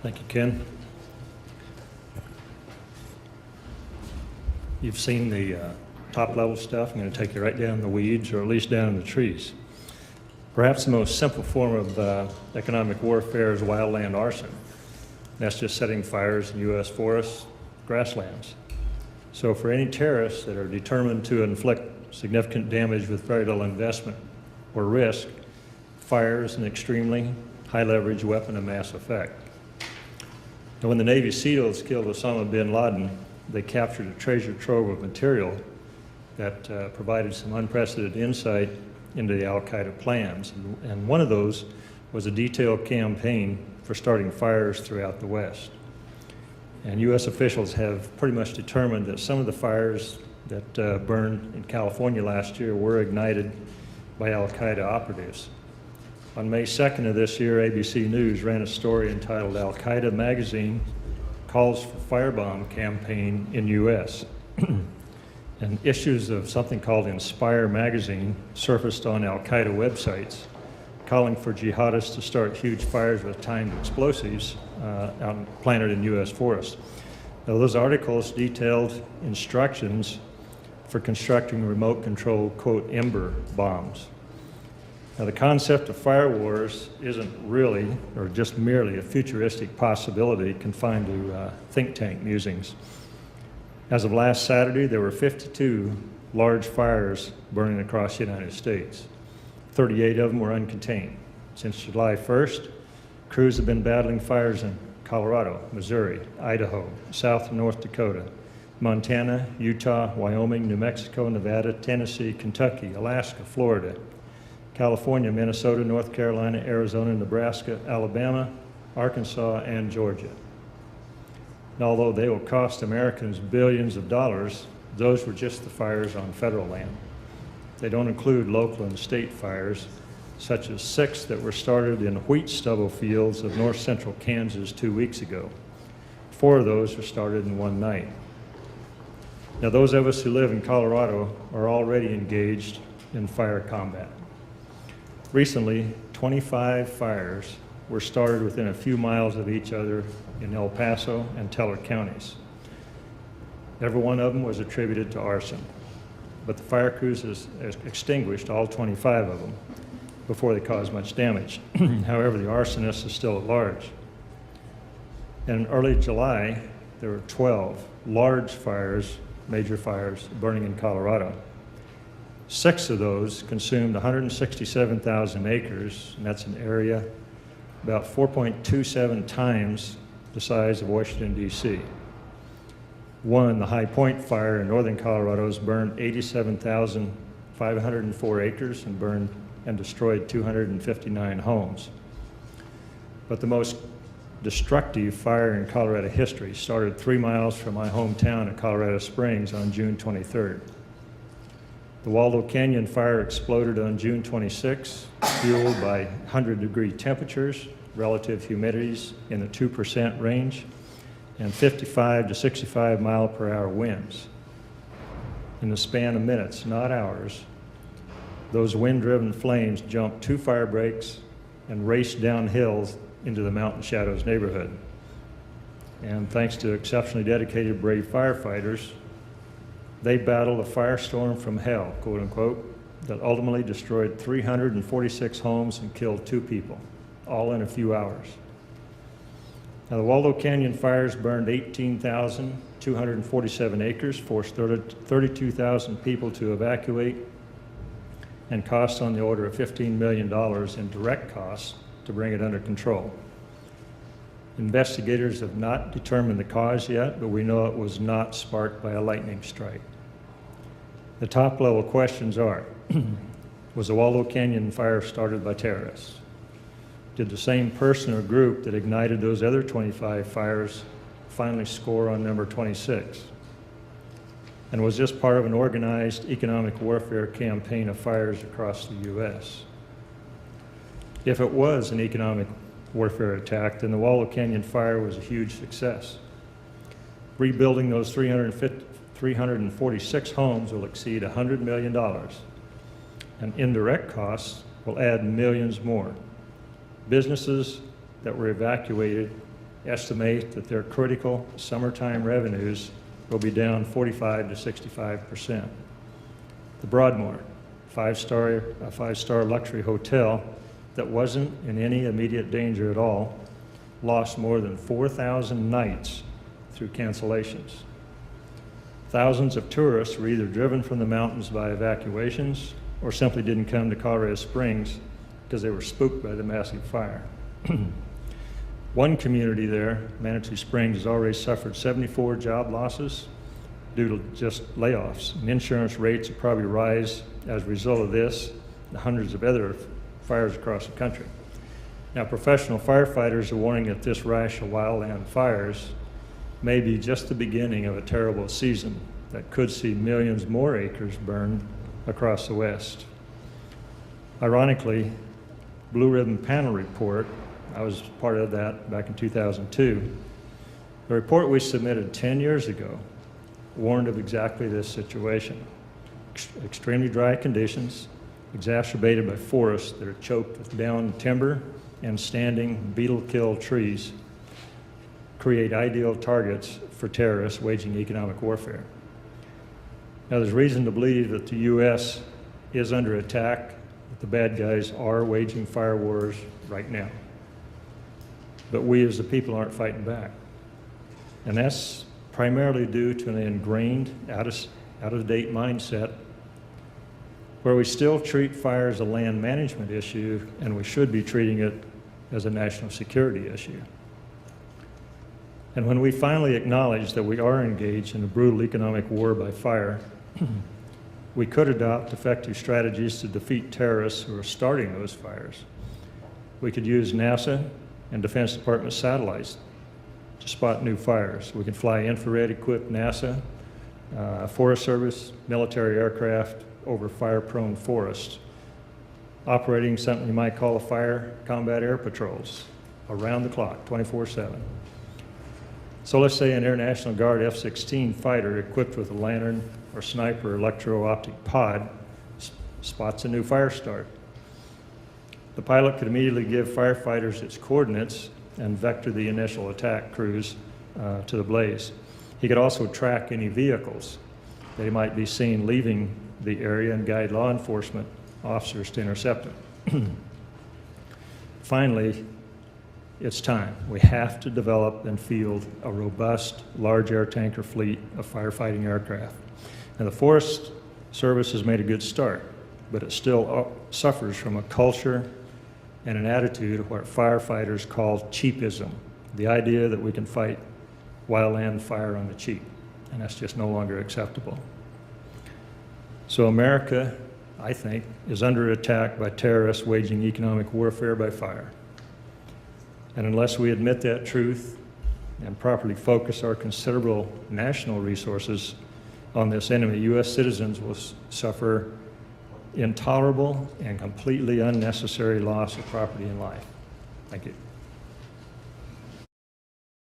Thank you, Ken. You've seen the top-level stuff. I'm going to take you right down the weeds, or at least down in the trees. Perhaps the most simple form of economic warfare is wildland arson. That's just setting fires in U.S. forests, grasslands. So for any terrorists that are determined to inflict significant damage with very little investment or risk, fire is an extremely high-leverage weapon of mass effect. And when the Navy SEALs killed Osama bin Laden, they captured a treasure trove of material that provided some unprecedented insight into the al-Qaeda plans. And one of those was a detailed campaign for starting fires throughout the West. And U.S. officials have pretty much determined that some of the fires that burned in California last year were ignited by al-Qaeda operatives. On May 2nd of this year, ABC News ran a story entitled "Al-Qaeda Magazine Calls for Firebomb Campaign in U.S." And issues of something called Inspire magazine surfaced on al-Qaeda websites, calling for jihadists to start huge fires with timed explosives planted in U.S. forests. Now, those articles detailed instructions for constructing remote-controlled, quote, ember bombs. Now, the concept of fire wars isn't really, or just merely, a futuristic possibility confined to think tank musings. As of last Saturday, there were 52 large fires burning across the United States. 38 of them were uncontained. Since July 1st, crews have been battling fires in Colorado, Missouri, Idaho, South and North Dakota, Montana, Utah, Wyoming, New Mexico, Nevada, Tennessee, Kentucky, Alaska, Florida, California, Minnesota, North Carolina, Arizona, Nebraska, Alabama, Arkansas, and Georgia. And although they will cost Americans billions of dollars, those were just the fires on federal land. They don't include local and state fires, such as 6 that were started in wheat stubble fields of north central Kansas 2 weeks ago. 4 of those were started in one night. Now, those of us who live in Colorado are already engaged in fire combat. Recently, 25 fires were started within a few miles of each other in El Paso and Teller counties. Every one of them was attributed to arson, but the fire crews has extinguished all 25 of them before they caused much damage. However, the arsonist is still at large. In early July, there were 12 large fires, major fires, burning in Colorado. 6 of those consumed 167,000 acres, and that's an area about 4.27 times the size of Washington, D.C. One, the High Point fire in northern Colorado, has burned 87,504 acres and burned and destroyed 259 homes. But the most destructive fire in Colorado history started 3 miles from my hometown of Colorado Springs on June 23rd. The Waldo Canyon fire exploded on June 26, fueled by 100-degree temperatures, relative humidities in the 2% range, and 55 to 65 mile-per-hour winds. In the span of minutes, not hours, those wind-driven flames jumped 2 fire breaks and raced down hills into the Mountain Shadows neighborhood. And thanks to exceptionally dedicated, brave firefighters, they battled a firestorm from hell, quote unquote, that ultimately destroyed 346 homes and killed 2 people, all in a few hours. Now, the Waldo Canyon fires burned 18,247 acres, forced 32,000 people to evacuate, and cost on the order of $15 million in direct costs to bring it under control. Investigators have not determined the cause yet, but we know it was not sparked by a lightning strike. The top-level questions are, was the Waldo Canyon fire started by terrorists? Did the same person or group that ignited those other 25 fires finally score on number 26? And was this part of an organized economic warfare campaign of fires across the U.S.? If it was an economic warfare attack, then the Waldo Canyon fire was a huge success. Rebuilding those 346 homes will exceed $100 million, and indirect costs will add millions more. Businesses that were evacuated estimate that their critical summertime revenues will be down 45 to 65%. The Broadmoor, a five-star luxury hotel that wasn't in any immediate danger at all, lost more than 4,000 nights through cancellations. Thousands of tourists were either driven from the mountains by evacuations or simply didn't come to Colorado Springs because they were spooked by the massive fire. One community there, Manitou Springs, has already suffered 74 job losses due to just layoffs. And insurance rates will probably rise as a result of this and hundreds of other fires across the country. Now, professional firefighters are warning that this rash of wildland fires may be just the beginning of a terrible season that could see millions more acres burned across the West. Ironically, Blue Ribbon Panel report, I was part of that back in 2002. The report we submitted 10 years ago warned of exactly this situation. Extremely dry conditions, exacerbated by forests that are choked with downed timber and standing beetle-killed trees, create ideal targets for terrorists waging economic warfare. Now, there's reason to believe that the U.S. is under attack, that the bad guys are waging fire wars right now. But we as the people aren't fighting back. And that's primarily due to an ingrained, out-of-date mindset where we still treat fire as a land management issue, and we should be treating it as a national security issue. And when we finally acknowledge that we are engaged in a brutal economic war by fire, we could adopt effective strategies to defeat terrorists who are starting those fires. We could use NASA and Defense Department satellites to spot new fires. We can fly infrared-equipped NASA, Forest Service, military aircraft over fire-prone forests, operating something you might call a fire combat air patrols around the clock, 24/7. So let's say an Air National Guard F-16 fighter equipped with a lantern or sniper electro-optic pod spots a new fire start. The pilot could immediately give firefighters its coordinates and vector the initial attack crews to the blaze. He could also track any vehicles that he might be seen leaving the area and guide law enforcement officers to intercept them. Finally, it's time. We have to develop and field a robust, large air tanker fleet of firefighting aircraft. And the Forest Service has made a good start, but it still suffers from a culture and an attitude of what firefighters call cheapism, the idea that we can fight wildland fire on the cheap, and that's just no longer acceptable. So America, I think, is under attack by terrorists waging economic warfare by fire. And unless we admit that truth and properly focus our considerable national resources on this enemy, U.S. citizens will suffer intolerable and completely unnecessary loss of property and life. Thank you.